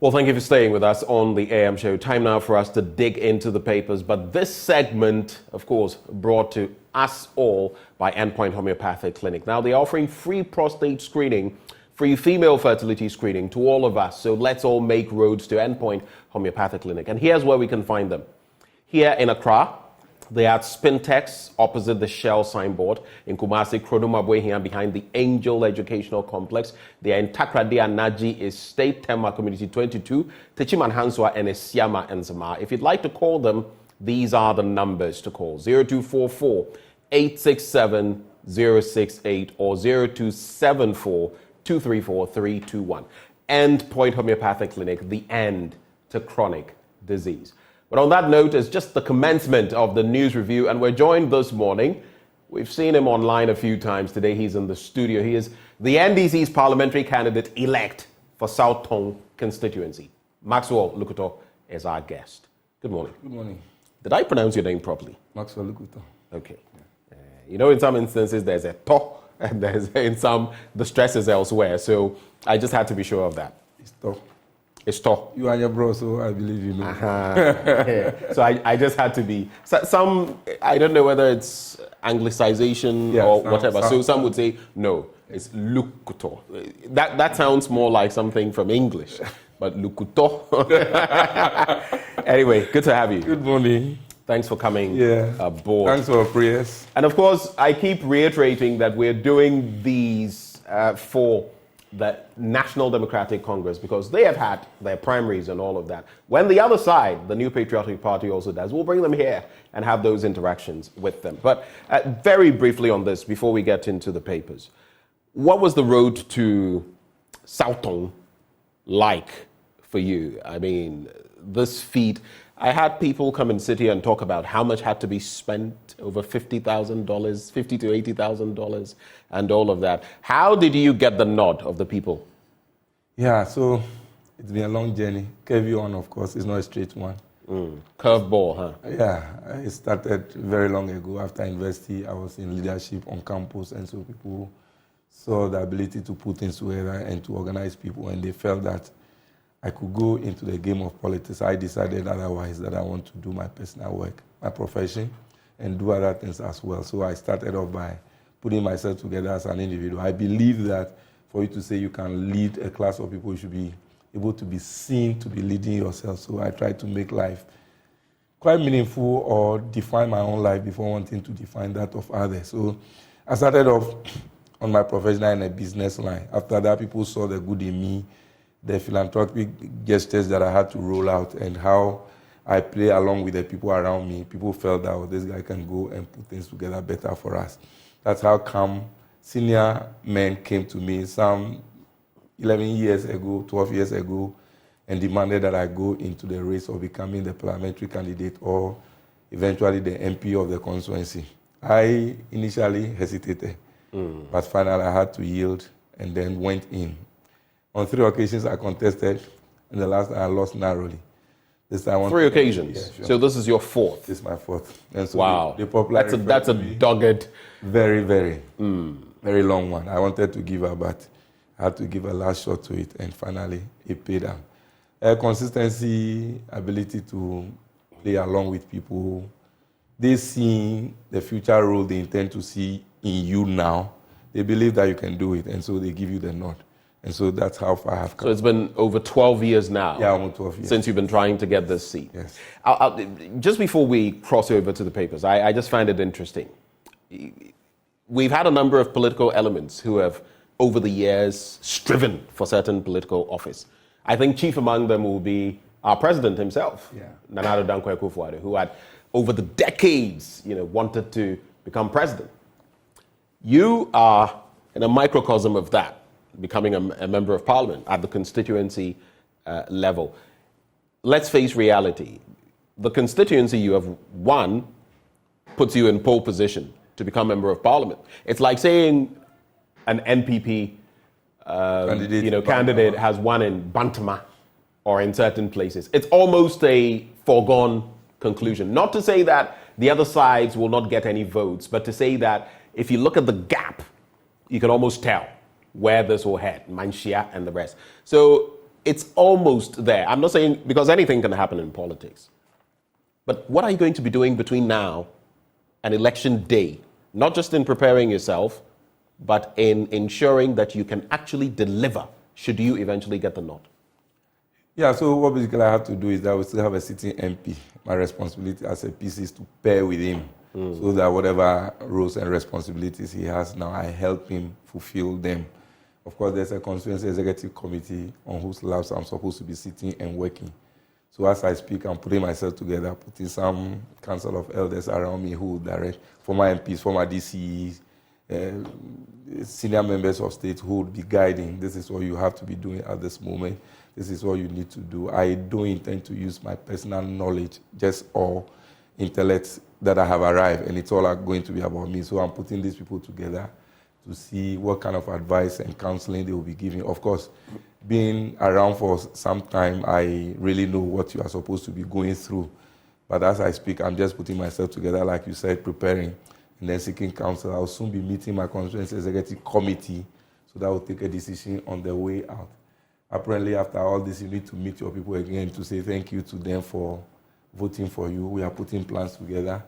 Well, thank you for staying with us on the AM show. Time now for us to dig into the papers. But this segment, of course, brought to us all by Endpoint Homeopathic Clinic. Now, they're offering free prostate screening, free female fertility screening to all of us. So let's all make roads to Endpoint Homeopathic Clinic. And here's where we can find them. Here in Accra, they are at Spintex opposite the Shell signboard. In Kumasi, Kronoma here behind the Angel Educational Complex. They are in Takrady and Naji Estate, Tema Community 22, Techiman Hanswa and Esiama and Zama. If you'd like to call them, these are the numbers to call: 0244 867 068 or 0274 234 321. Endpoint Homeopathic Clinic, the end to chronic disease. But on that note, it's just the commencement of the news review, and we're joined this morning. We've seen him online a few times. Today he's in the studio. He is the NDC's parliamentary candidate elect for South Tong constituency. Maxwell Lukuto is our guest. Good morning. Good morning. Did I pronounce your name properly? Maxwell Lukuto. Okay. You know, in some instances there's a to, and there's in some the stress is elsewhere. So I just had to be sure of that. It's to. It's to. You are your bro, so I believe you know. Yeah. So I just had to be some. I don't know whether it's anglicization or whatever. So some would say no, it's Lukuto. That sounds more like something from English, but Lukuto. Anyway, good to have you. Good morning. Thanks for coming aboard. Thanks for your prayers. And of course, I keep reiterating that we're doing these for the National Democratic Congress because they have had their primaries and all of that. When the other side, the New Patriotic Party, also does, we'll bring them here and have those interactions with them. But very briefly on this, before we get into the papers, what was the road to South Tong like for you? I mean, this feat, I had people come and sit here and talk about how much had to be spent, over $50,000, $50,000 to $80,000, and all of that. How did you get the nod of the people? Yeah, so it's been a long journey. KV on, of course, is not a straight one. Curveball, huh? Yeah, it started very long ago. After university, I was in leadership on campus, and so people saw the ability to put things together and to organize people, and they felt that I could go into the game of politics. I decided otherwise that I want to do my personal work, my profession, and do other things as well. So I started off by putting myself together as an individual. I believe that for you to say you can lead a class of people, you should be able to be seen to be leading yourself. So I tried to make life quite meaningful or define my own life before wanting to define that of others. So I started off on my professional and a business line. After that, people saw the good in me, the philanthropic gestures that I had to roll out, and how I play along with the people around me. People felt that, oh, this guy can go and put things together better for us. That's how come senior men came to me some 11 years ago, 12 years ago, and demanded that I go into the race of becoming the parliamentary candidate or eventually the MP of the constituency. I initially hesitated, but finally I had to yield and then went in. On 3 occasions I contested, and the last time I lost narrowly. This time 3 occasions? Yeah, sure. So this is your 4th? This is my 4th. And so wow. That's a dogged... Very, very, very long one. I wanted to give her, but I had to give a last shot to it, and finally it paid out. Consistency, ability to play along with people. They see the future role they intend to see in you now. They believe that you can do it, and so they give you the nod. And so that's how far I have come. So it's been over 12 years now. Yeah, almost 12 years. Since you've been trying to get this seat. Yes. Just before we cross over to the papers, I just find it interesting. We've had a number of political elements who have, over the years, striven for certain political office. I think chief among them will be our president himself, Nana Addo Dankwa Akufo-Addo, who had, over the decades, wanted to become president. You are in a microcosm of that, becoming a member of parliament at the constituency level. Let's face reality. The constituency you have won puts you in pole position to become member of parliament. It's like saying an NPP candidate has won in Bantama or in certain places. It's almost a foregone conclusion. Not to say that the other sides will not get any votes, but to say that if you look at the gap, you can almost tell where this will head, Manshia and the rest. So it's almost there. I'm not saying, because anything can happen in politics. But what are you going to be doing between now and election day? Not just in preparing yourself, but in ensuring that you can actually deliver should you eventually get the nod. Yeah, so what basically I have to do is that we still have a sitting MP. My responsibility as a PC is to pair with him so that whatever roles and responsibilities he has now, I help him fulfill them. Of course, there's a constituency executive committee on whose laps I'm supposed to be sitting and working. So as I speak, I'm putting myself together, putting some council of elders around me who will direct former MPs, former DCEs, senior members of state who would be guiding. This is what you have to be doing at this moment. This is what you need to do. I don't intend to use my personal knowledge, just all intellect that I have arrived, and it's all going to be about me. So I'm putting these people together to see what kind of advice and counseling they will be giving. Of course, being around for some time, I really know what you are supposed to be going through. But as I speak, I'm just putting myself together, like you said, preparing, and then seeking counsel. I'll soon be meeting my constituency executive committee, so that will take a decision on the way out. Apparently, after all this, you need to meet your people again to say thank you to them for voting for you. We are putting plans together.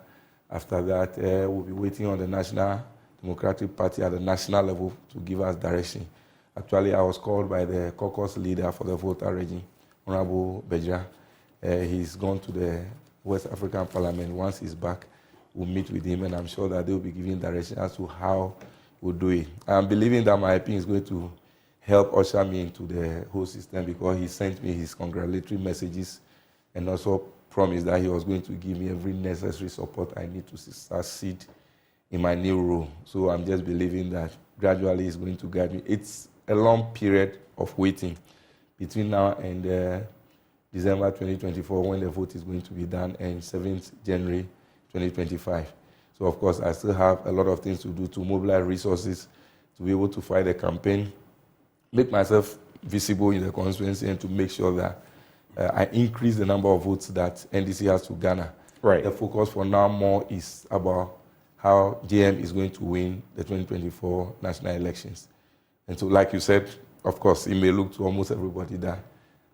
After that, we'll be waiting on the National Democratic Party at the national level to give us direction. Actually, I was called by the caucus leader for the Volta region, Honorable Beja. He's gone to the West African Parliament. Once he's back, we'll meet with him, and I'm sure that they'll be giving direction as to how we'll do it. I'm believing that my IP is going to help usher me into the whole system, because he sent me his congratulatory messages and also promised that he was going to give me every necessary support I need to succeed in my new role. So I'm just believing that gradually he's going to guide me. It's a long period of waiting between now and December 2024, when the vote is going to be done, and 7th January 2025. So of course, I still have a lot of things to do to mobilize resources to be able to fight the campaign, make myself visible in the constituency, and to make sure that I increase the number of votes that NDC has to garner. Right. The focus for now more is about how JM is going to win the 2024 national elections. And so, like you said, of course, it may look to almost everybody that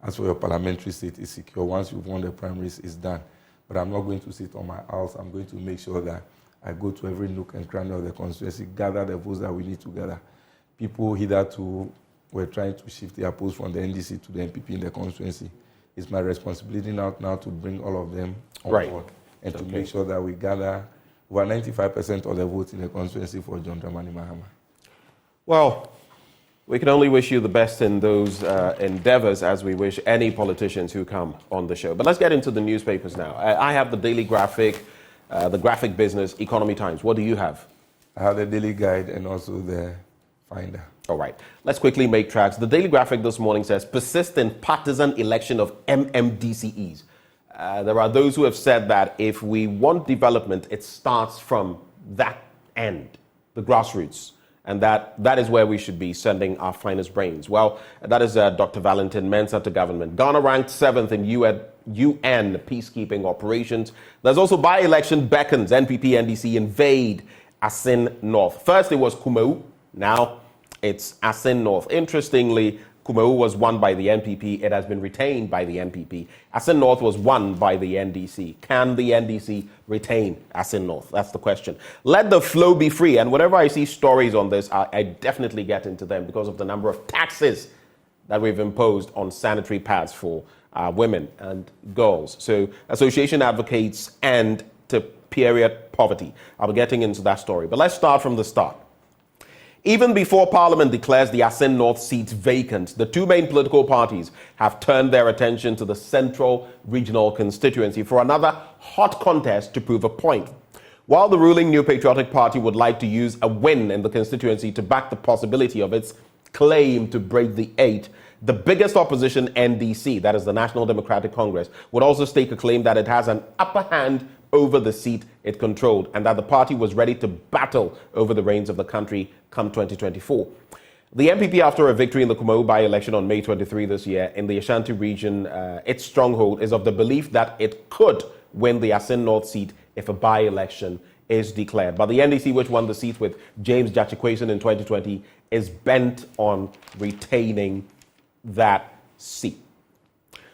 as for your parliamentary seat is secure. Once you've won the primaries, it's done. But I'm not going to sit on my house. I'm going to make sure that I go to every nook and cranny of the constituency, gather the votes that we need to gather. People hitherto were trying to shift their posts from the NDC to the NPP in the constituency. It's my responsibility now to bring all of them on board, and to make sure that we gather over 95% of the votes in the constituency for John Dramani Mahama. Well, we can only wish you the best in those endeavors, as we wish any politicians who come on the show. But let's get into the newspapers now. I have the Daily Graphic, the Graphic Business, Economy Times. What do you have? I have the Daily Guide and also the Finder. All right. Let's quickly make tracks. The Daily Graphic this morning says, persistent partisan election of MMDCEs. There are those who have said that if we want development, it starts from that end, the grassroots. And that is where we should be sending our finest brains. Well, that is Dr. Valentin Mensah to government. Ghana ranked 7th in UN peacekeeping operations. There's also by-election Beckons, NPP, NDC, invade Assin North. First it was Kumeu, now it's Assin North. Interestingly, Kumeu was won by the NPP. It has been retained by the NPP. Assin North was won by the NDC. Can the NDC retain Assin North? That's the question. Let the flow be free. And whenever I see stories on this, I definitely get into them because of the number of taxes that we've imposed on sanitary pads for women and girls. So association advocates end to period poverty. I'll be getting into that story. But let's start from the start. Even before Parliament declares the Assin North seat vacant, the two main political parties have turned their attention to the central regional constituency for another hot contest to prove a point. While the ruling New Patriotic Party would like to use a win in the constituency to back the possibility of its claim to break the 8, the biggest opposition, NDC, that is the National Democratic Congress, would also stake a claim that it has an upper hand over the seat it controlled, and that the party was ready to battle over the reins of the country come 2024. The NPP, after a victory in the Kumeu by-election on May 23 this year in the Ashanti region, its stronghold, is of the belief that it could win the Assin North seat if a by-election is declared. But the NDC, which won the seat with James Jachikwason in 2020, is bent on retaining that NDC.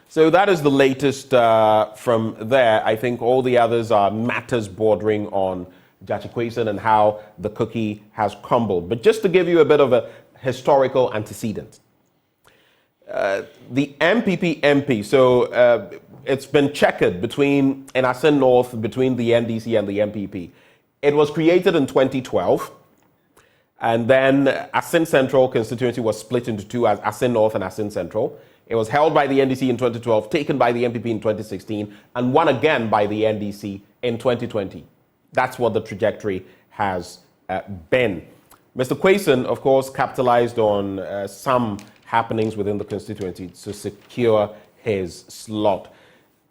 So that is the latest from there. I think all the others are matters bordering on Jachikwason and how the cookie has crumbled. But just to give you a bit of a historical antecedent, the NPP MP, so it's been checkered between, in Assin North, between the NDC and the NPP. It was created in 2012, and then Assin Central constituency was split into two as Assin North and Assin Central. It was held by the NDC in 2012, taken by the NPP in 2016, and won again by the NDC in 2020. That's what the trajectory has been. Mr. Quayson, of course, capitalized on some happenings within the constituency to secure his slot.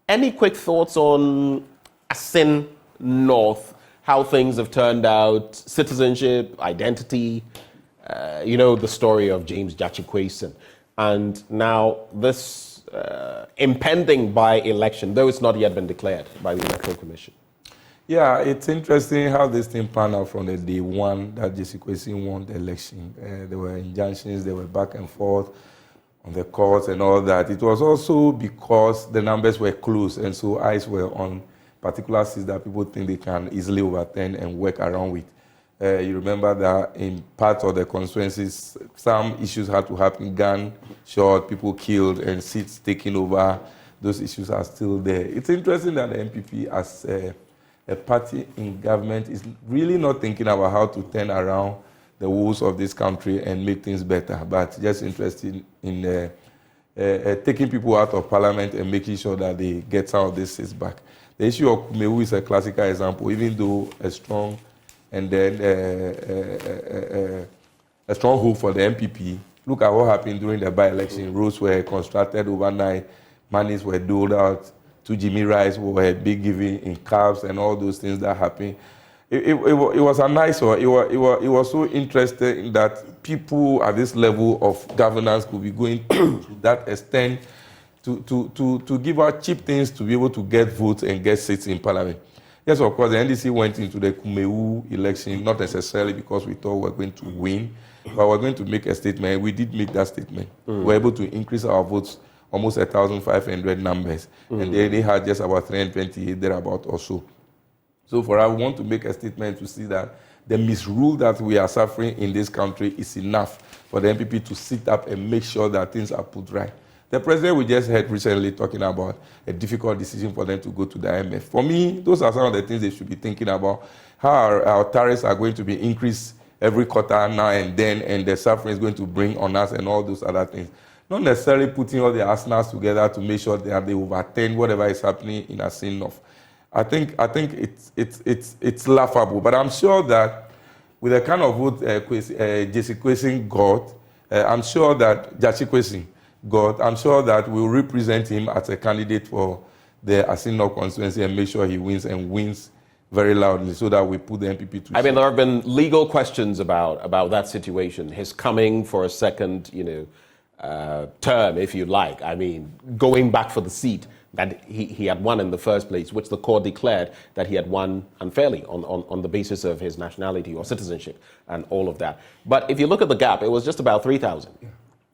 Any quick thoughts on Assin North, how things have turned out, citizenship, identity, the story of James Jachikwason, and now this impending by-election, though it's not yet been declared by the Electoral Commission? Yeah, it's interesting how this thing panned out from the day one that Jachikwason won the election. There were injunctions, there were back and forth on the courts and all that. It was also because the numbers were close, and so eyes were on particular seats that people think they can easily overturn and work around with. You remember that in parts of the constituencies, some issues had to happen, gun shot, people killed, and seats taken over. Those issues are still there. It's interesting that the NPP, as a party in government, is really not thinking about how to turn around the woes of this country and make things better, but just interested in taking people out of parliament and making sure that they get some of these seats back. The issue of Kumewu is a classical example, even though a strong and then a strong hope for the NPP. Look at what happened during the by-election. Roads were constructed overnight, monies were doled out to Jimmy Rice, who were big giving in cabs and all those things that happened. It was a nice one. It was so interesting that people at this level of governance could be going to that extent to give out cheap things to be able to get votes and get seats in parliament. Yes, of course, the NDC went into the Kumewu election, not necessarily because we thought we were going to win, but we were going to make a statement. We did make that statement. We were able to increase our votes almost 1,500 numbers, and they had just about 328 thereabout or so. So for us, we want to make a statement to see that the misrule that we are suffering in this country is enough for the NPP to sit up and make sure that things are put right. The president we just heard recently talking about a difficult decision for them to go to the IMF. For me, those are some of the things they should be thinking about. How our tariffs are going to be increased every quarter now and then, and the suffering is going to bring on us and all those other things. Not necessarily putting all the arsenals together to make sure that they overturn whatever is happening in Assin North. I think it's laughable, but I'm sure that with the kind of vote Jachikwason got, I'm sure that Jachikwason got, I'm sure that we'll represent him as a candidate for the Assin North constituency and make sure he wins and wins very loudly so that we put the NPP to. I mean, there have been legal questions about that situation, his coming for a second, term, if you like. I mean, going back for the seat that he had won in the first place, which the court declared that he had won unfairly on the basis of his nationality or citizenship and all of that. But if you look at the gap, it was just about 3,000. Yeah.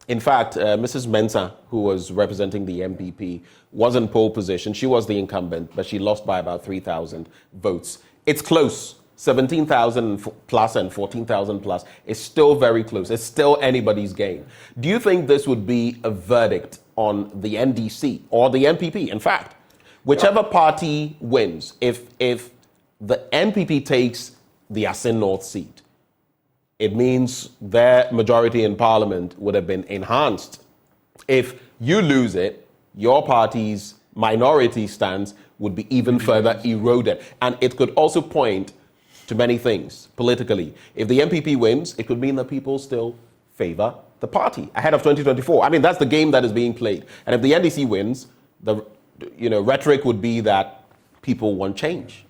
In fact, Mrs. Mensah, who was representing the NPP, was in pole position. She was the incumbent, but she lost by about 3,000 votes. It's close. 17,000 plus and 14,000 plus is still very close. It's still anybody's game. Do you think this would be a verdict on the NDC or the NPP? In fact, whichever party wins, if the NPP takes the Assin North seat, it means their majority in parliament would have been enhanced. If you lose it, your party's minority stance would be even further eroded. And it could also point to many things politically. If the NPP wins, it could mean that people still favor the party ahead of 2024. I mean, that's the game that is being played. And if the NDC wins, the rhetoric would be that people want change.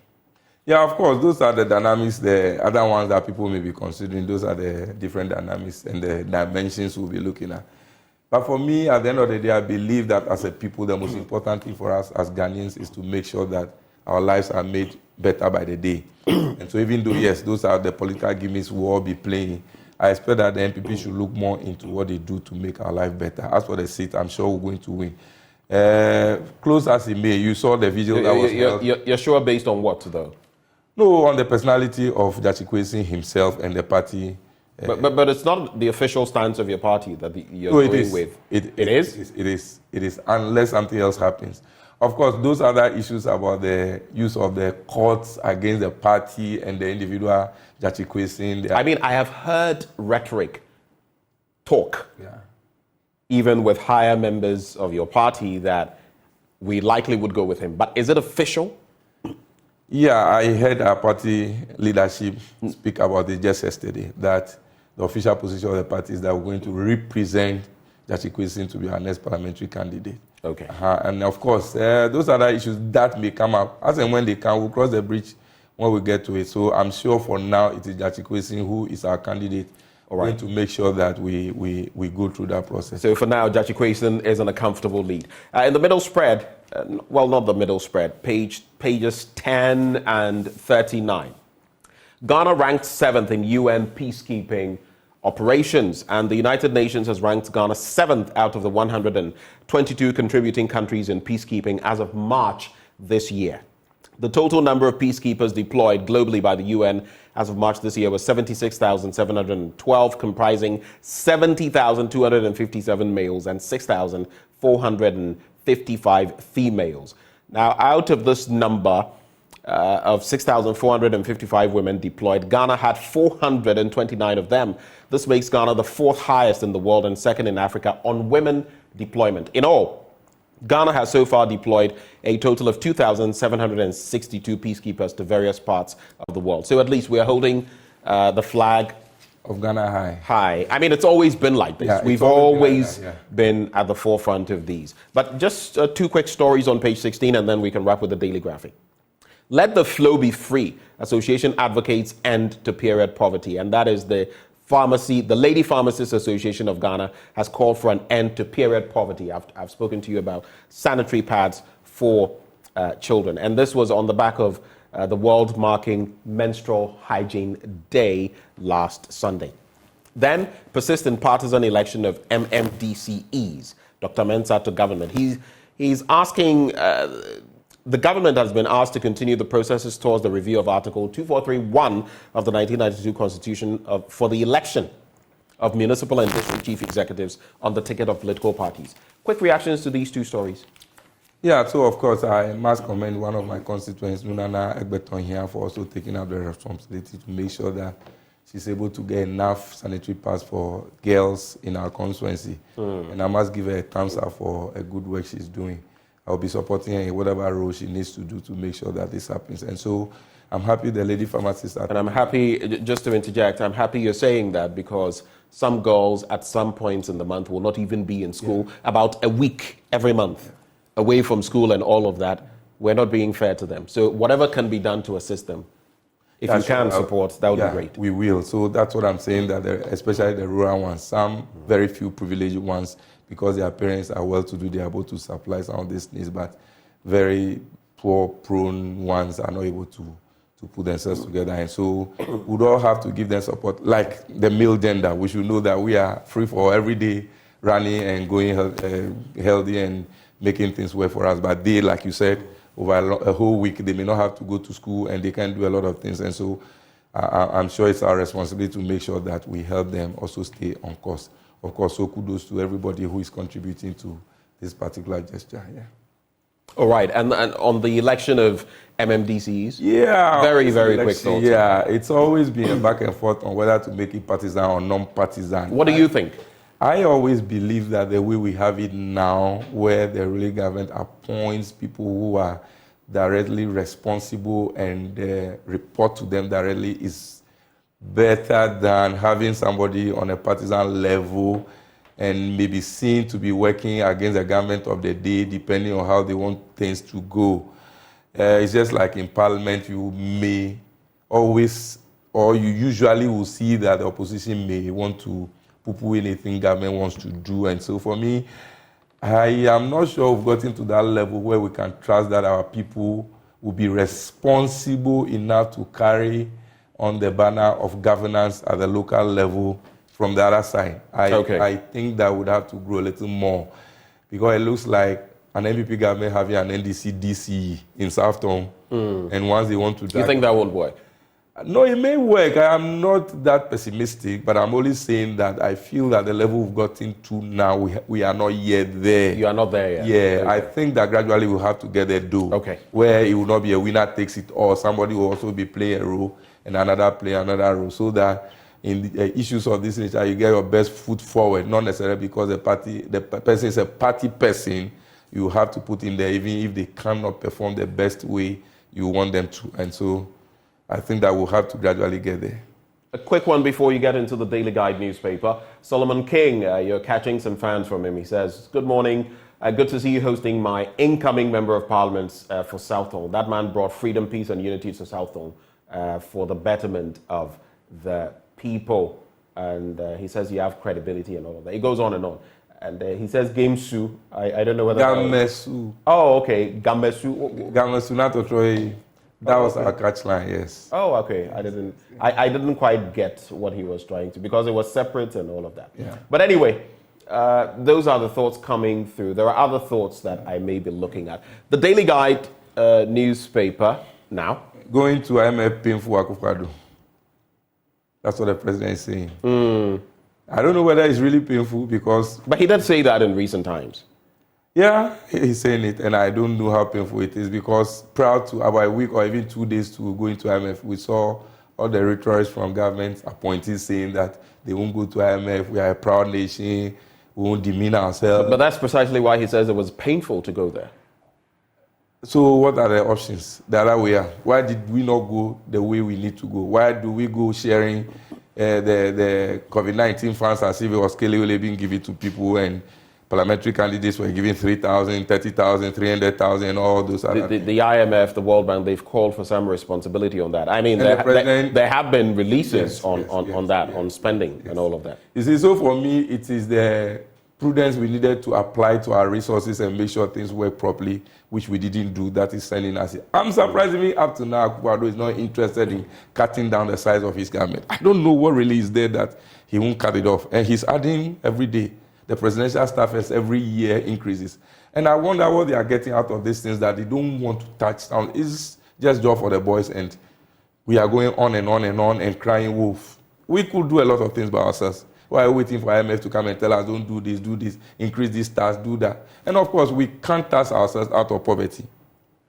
Yeah, of course, those are the dynamics, the other ones that people may be considering. Those are the different dynamics and the dimensions we'll be looking at. But for me, at the end of the day, I believe that as a people, the most important thing for us as Ghanaians is to make sure that our lives are made better by the day. And so even though, yes, those are the political gimmicks we'll all be playing, I expect that the NPP should look more into what they do to make our life better. As for the seat, I'm sure we're going to win. Close as it may, you saw the video that was held. You're sure based on what, though? No, on the personality of Jachikwesin himself and the party. But it's not the official stance of your party that you're going with. It is, unless something else happens. Of course, those other issues about the use of the courts against the party and the individual Jachikwesin. I mean, I have heard rhetoric, talk, even with higher members of your party, that we likely would go with him. But is it official? Yeah, I heard our party leadership speak about it just yesterday, that the official position of the party is that we're going to represent Jachikwesin to be our next parliamentary candidate. Okay. And of course, those other issues that may come up, as and when they come, we'll cross the bridge when we get to it. So I'm sure for now it is Jachikwesin who is our candidate. All right. Going to make sure that we go through that process. So for now, Jachikwesin is on a comfortable lead. In the middle spread, well, not the middle spread, pages 10 and 39. Ghana ranked 7th in UN peacekeeping operations, and the United Nations has ranked Ghana 7th out of the 122 contributing countries in peacekeeping as of March this year. The total number of peacekeepers deployed globally by the UN as of March this year was 76,712, comprising 70,257 males and 6,455 females. Now, out of this number of 6,455 women deployed, Ghana had 429 of them. This makes Ghana the 4th highest in the world and 2nd in Africa on women deployment. In all, Ghana has so far deployed a total of 2,762 peacekeepers to various parts of the world. So at least we are holding the flag of Ghana high. I mean, it's always been like this. Yeah, we've always been at the forefront of these. But just 2 quick stories on page 16, and then we can wrap with the daily graphic. Let the flow be free. Association advocates end to period poverty, and that is the Lady Pharmacists Association of Ghana has called for an end to period poverty. I've spoken to you about sanitary pads for children. And this was on the back of the world marking Menstrual Hygiene Day last Sunday. Then, persistent partisan election of MMDCEs. Dr. Mensah to government. He's asking, the government has been asked to continue the processes towards the review of Article 2431 of the 1992 Constitution for the election of municipal and district chief executives on the ticket of political parties. Quick reactions to these 2 stories. Yeah, so of course I must commend one of my constituents, Nunana Egbeton here, for also taking up the responsibility to make sure that she's able to get enough sanitary pads for girls in our constituency. And I must give her a thumbs up for a good work she's doing. I'll be supporting her in whatever role she needs to do to make sure that this happens. And so I'm happy the lady pharmacist... And I'm happy, just to interject, I'm happy you're saying that because some girls at some points in the month will not even be in school, about a week every month away from school and all of that. We're not being fair to them. So whatever can be done to assist them, if you can support, that would be great. We will. So that's what I'm saying, that especially the rural ones, some very few privileged ones, because their parents are well-to-do, they are able to supply some of these needs, but very poor, prone ones are not able to put themselves together. And so we'd all have to give them support. Like the male gender, we should know that we are free for every day running and going healthy and making things work for us. But they, like you said, over a whole week, they may not have to go to school and they can do a lot of things. And so I'm sure it's our responsibility to make sure that we help them also stay on course. Of course, so kudos to everybody who is contributing to this particular gesture. Yeah. All right, and on the election of MMDCs? Yeah. Very quick thoughts. Yeah, it's always been a back and forth on whether to make it partisan or non-partisan. What do you think? I always believe that the way we have it now, where the ruling government appoints people who are directly responsible and report to them directly, is better than having somebody on a partisan level and maybe seen to be working against the government of the day, depending on how they want things to go. It's just like in Parliament, you may always, or you usually will see that the opposition may want to poo-poo anything government wants to do. And so for me, I am not sure we've gotten to that level where we can trust that our people will be responsible enough to carry on the banner of governance at the local level from the other side. I think that would have to grow a little more because it looks like an NPP government having an NDC DCE in Southton, and once they want to... You think that won't work? No, it may work. I am not that pessimistic, but I'm only saying that I feel that the level we've gotten to now, we are not yet there. You are not there yet? Yeah, okay. I think that gradually we'll have to get there, though. Okay. Where it will not be a winner takes it all. Somebody will also be playing a role, and another play another role, so that in the issues of this nature, you get your best foot forward, not necessarily because the person is a party person. You have to put in there, even if they cannot perform the best way you want them to. And so I think that we'll have to gradually get there. A quick one before you get into the Daily Guide newspaper. Solomon King, you're catching some fans from him. He says, good morning. Good to see you hosting my incoming Member of Parliament for Southall. That man brought freedom, peace and unity to Southall for the betterment of the people. And he says you have credibility and all of that. He goes on and on. And he says Gamesu. I don't know whether... Gamesu. Oh, okay. Gamesu. Gamesu, not to try... That was our catch line, yes. Oh, okay. I didn't quite get what he was trying to, because it was separate and all of that. Yeah. But anyway, those are the thoughts coming through. There are other thoughts that I may be looking at. The Daily Guide newspaper now. Going to IMF painful Akufo-Addo. That's what the president is saying. I don't know whether it's really painful because... But he did say that in recent times. Yeah, he's saying it, and I don't know how painful it is because prior to about a week or even 2 days to go into IMF, we saw all the rhetorics from government appointees saying that they won't go to IMF, we are a proud nation, we won't demean ourselves. But that's precisely why he says it was painful to go there. So what are the options? The other way, why did we not go the way we need to go? Why do we go sharing the COVID-19 funds as if it was clearly being given to people and parliamentary candidates were giving 3,000, 30,000, 300,000, all those other things. The IMF, the World Bank, they've called for some responsibility on that. I mean, there have been releases on spending and all of that. You see, so for me, it is the prudence we needed to apply to our resources and make sure things work properly, which we didn't do. That is sending us. I'm surprisingly, up to now, Akufo-Addo is not interested in cutting down the size of his government. I don't know what really is there that he won't cut it off. And he's adding every day. The presidential staffers every year increases. And I wonder what they are getting out of these things that they don't want to touch down. It's just job for the boys, and we are going on and on and on and crying wolf. We could do a lot of things by ourselves. Why are we waiting for IMF to come and tell us, don't do this, increase this tax, do that? And of course, we can't tax ourselves out of poverty.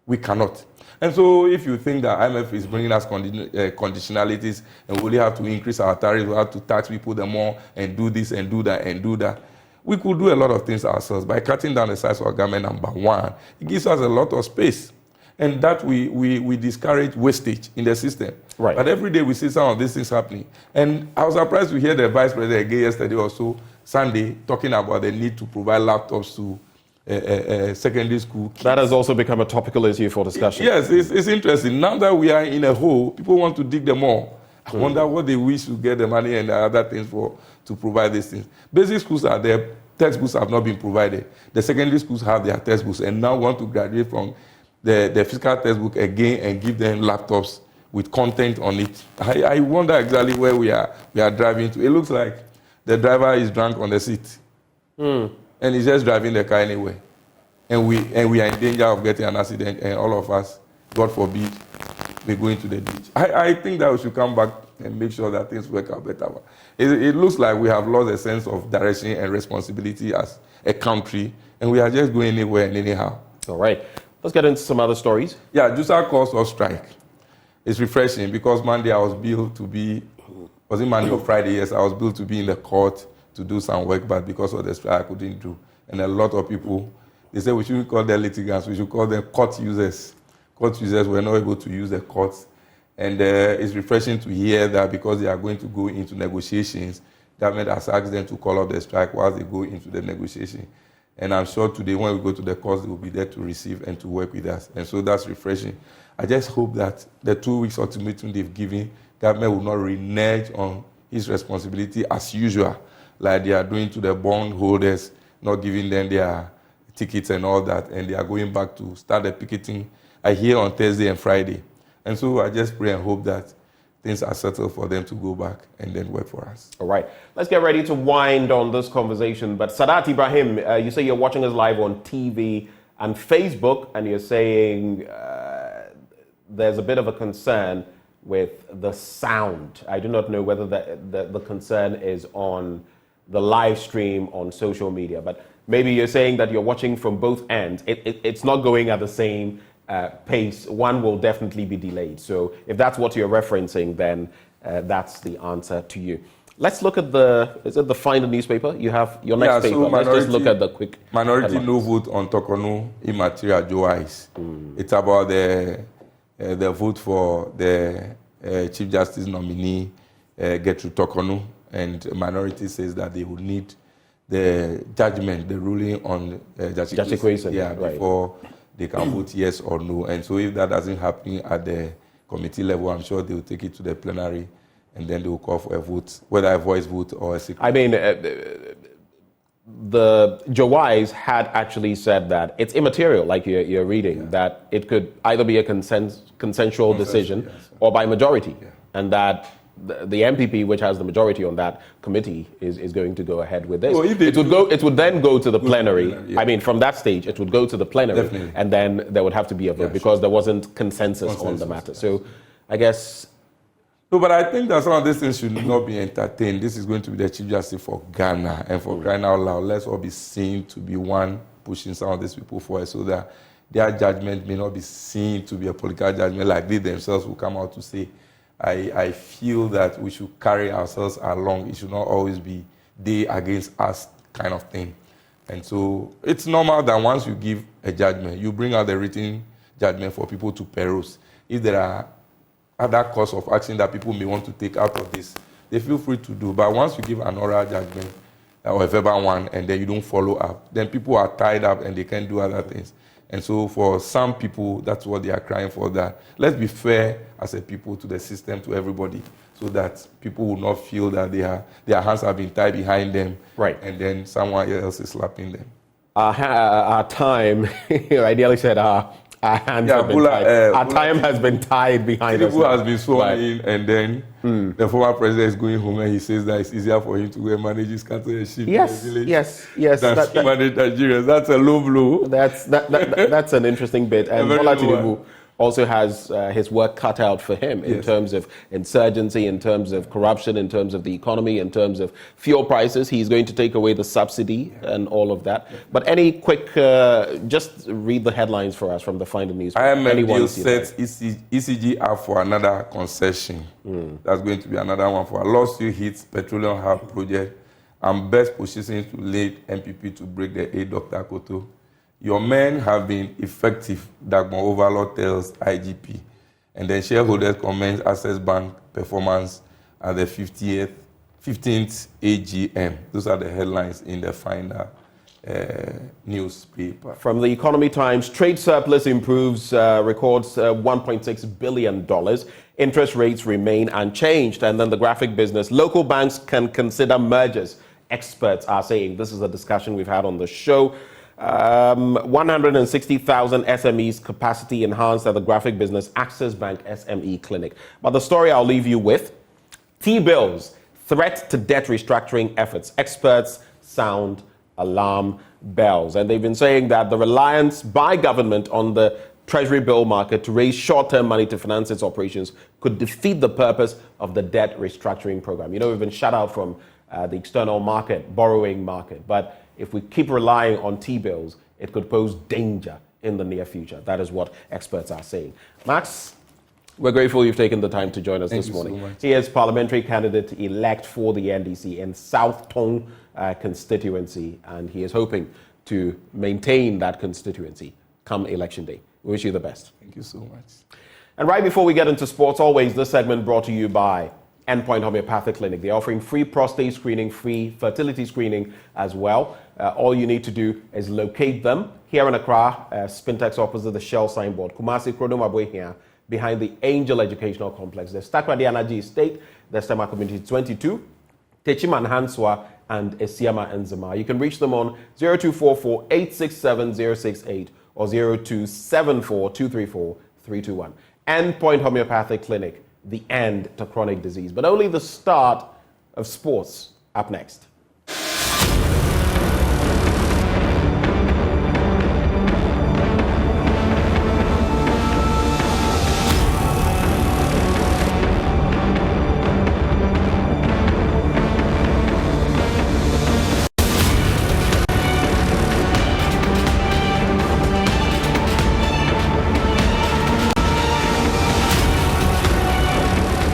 We cannot. And so if you think that IMF is bringing us conditionalities and we only have to increase our tariffs, we have to tax people the more and do this and do that and do that, we could do a lot of things ourselves by cutting down the size of our government, number one. It gives us a lot of space. And that we discourage wastage in the system. Right. But every day we see some of these things happening. And I was surprised to hear the Vice President again yesterday or so, Sunday, talking about the need to provide laptops to secondary school kids. That has also become a topical issue for discussion. Yes, it's interesting. Now that we are in a hole, people want to dig them more. I wonder what they wish to get the money and the other things for to provide these things. Basic schools are there. Textbooks have not been provided. The secondary schools have their textbooks and now want to graduate from the physical textbook again and give them laptops with content on it. I wonder exactly where we are driving to. It looks like the driver is drunk on the seat. And he's just driving the car anyway. And we are in danger of getting an accident, and all of us, God forbid, we go into the ditch. I think that we should come back and make sure that things work out better. It looks like we have lost a sense of direction and responsibility as a country, and we are just going anywhere and anyhow. All right. Let's get into some other stories. Yeah, JUSA calls for strike. It's refreshing because Monday I was billed to be, was it Monday or Friday? Yes, I was billed to be in the court to do some work, but because of the strike I couldn't do. And a lot of people, they said we shouldn't call them litigants, we should call them court users. Court users were not able to use the courts. And it's refreshing to hear that because they are going to go into negotiations, government has asked them to call off the strike while they go into the negotiation. And I'm sure today when we go to the courts, they will be there to receive and to work with us. And so that's refreshing. I just hope that the 2 weeks ultimatum they've given, government will not renege on his responsibility as usual, like they are doing to the bond holders, not giving them their tickets and all that. And they are going back to start the picketing, I hear, on Thursday and Friday. And so I just pray and hope that things are settled for them to go back and then work for us. All right. Let's get ready to wind on this conversation. But Sadat Ibrahim, you say you're watching us live on TV and Facebook, and you're saying there's a bit of a concern with the sound. I do not know whether the concern is on the live stream on social media, but maybe you're saying that you're watching from both ends. It's not going at the same pace. One will definitely be delayed. So if that's what you're referencing, then that's the answer to you. Let's look at is it the Finder newspaper? You have your next paper. Let's just look at the quick minority headlines. no vote on Tokonu immaterial Joais. It's about the vote for the Chief Justice nominee, Gertrude Tokonu, and minority says that they would need the judgment, the ruling on Justice Kwesi, right, before they can vote yes or no. And so if that doesn't happen at the committee level, I'm sure they will take it to the plenary and then they will call for a vote, whether a voice vote or a secret. I mean, the Jawais had actually said that it's immaterial, like you're reading, that it could either be a consensual decision or by majority, and that the NPP, which has the majority on that committee, is going to go ahead with this. Well, it would then go to the plenary. I mean, from that stage, it would go to the plenary, Definitely. and then there would have to be a vote because there wasn't consensus on the matter. So, I guess. No, but I think that some of these things should not be entertained. This is going to be the Chief Justice for Ghana, and for crying out loud, let's all be seen to be one pushing some of these people forward, so that their judgment may not be seen to be a political judgment, like they themselves will come out to say. I feel that we should carry ourselves along. It should not always be they against us kind of thing. And so it's normal that once you give a judgment, you bring out the written judgment for people to peruse. If there are other course of action that people may want to take out of this, they feel free to do. But once you give an oral judgment or a verbal one and then you don't follow up, then people are tied up and they can't do other things. And so for some people, that's what they are crying for, that let's be fair as a people to the system, to everybody, so that people will not feel that their hands have been tied behind them, right, and then someone else is slapping them. Our time, ideally said our hands have been tied. Our time has been tied behind us. Tinubu has been sworn in, and then the former president is going home, and he says that it's easier for him to go and manage his cattle and sheep in the village than to manage Nigerians. That's a low blow. That's an interesting bit. And Bola Tinubu also has his work cut out for him in terms of insurgency, in terms of corruption, in terms of the economy, in terms of fuel prices. He's going to take away the subsidy and all of that. But any quick, just read the headlines for us from the Finder newspaper. IMF deal sets ECG up for another concession. That's going to be another one for a lawsuit hits petroleum hub project and best positioning to lead NPP to break the 8-doctor quota. Your men have been effective, Dagmar Overlord tells IGP. And then shareholders commend Access Bank performance at the 15th AGM. Those are the headlines in the Finder newspaper. From the Economy Times, trade surplus improves, records $1.6 billion. Interest rates remain unchanged. And then the graphic business, local banks can consider mergers. Experts are saying, this is a discussion we've had on the show. 160,000 SMEs capacity enhanced at the graphic business Access Bank SME Clinic. But the story I'll leave you with, T-bills, threat to debt restructuring efforts. Experts sound alarm bells. And they've been saying that the reliance by government on the Treasury bill market to raise short-term money to finance its operations could defeat the purpose of the debt restructuring program. You know, we've been shut out from the external market, borrowing market, but if we keep relying on T-bills, it could pose danger in the near future. That is what experts are saying. Max, we're grateful you've taken the time to join us this morning. So much. He is parliamentary candidate-elect for the NDC in South Tong constituency, and he is hoping to maintain that constituency come election day. We wish you the best. Thank you so much. And right before we get into sports, always this segment brought to you by Endpoint Homeopathic Clinic. They're offering free prostate screening, free fertility screening as well. All you need to do is locate them here in Accra, Spintex opposite the Shell signboard. Kumasi Kronomabwe here, behind the Angel Educational Complex. There's Takrady Anaji Estate, there's Tema Community 22, Techiman Hanswa, and Esiama Nzema. You can reach them on 0244 867 068 or 0274 234 321. Endpoint Homeopathic Clinic, the end to chronic disease, but only the start of sports. Up next.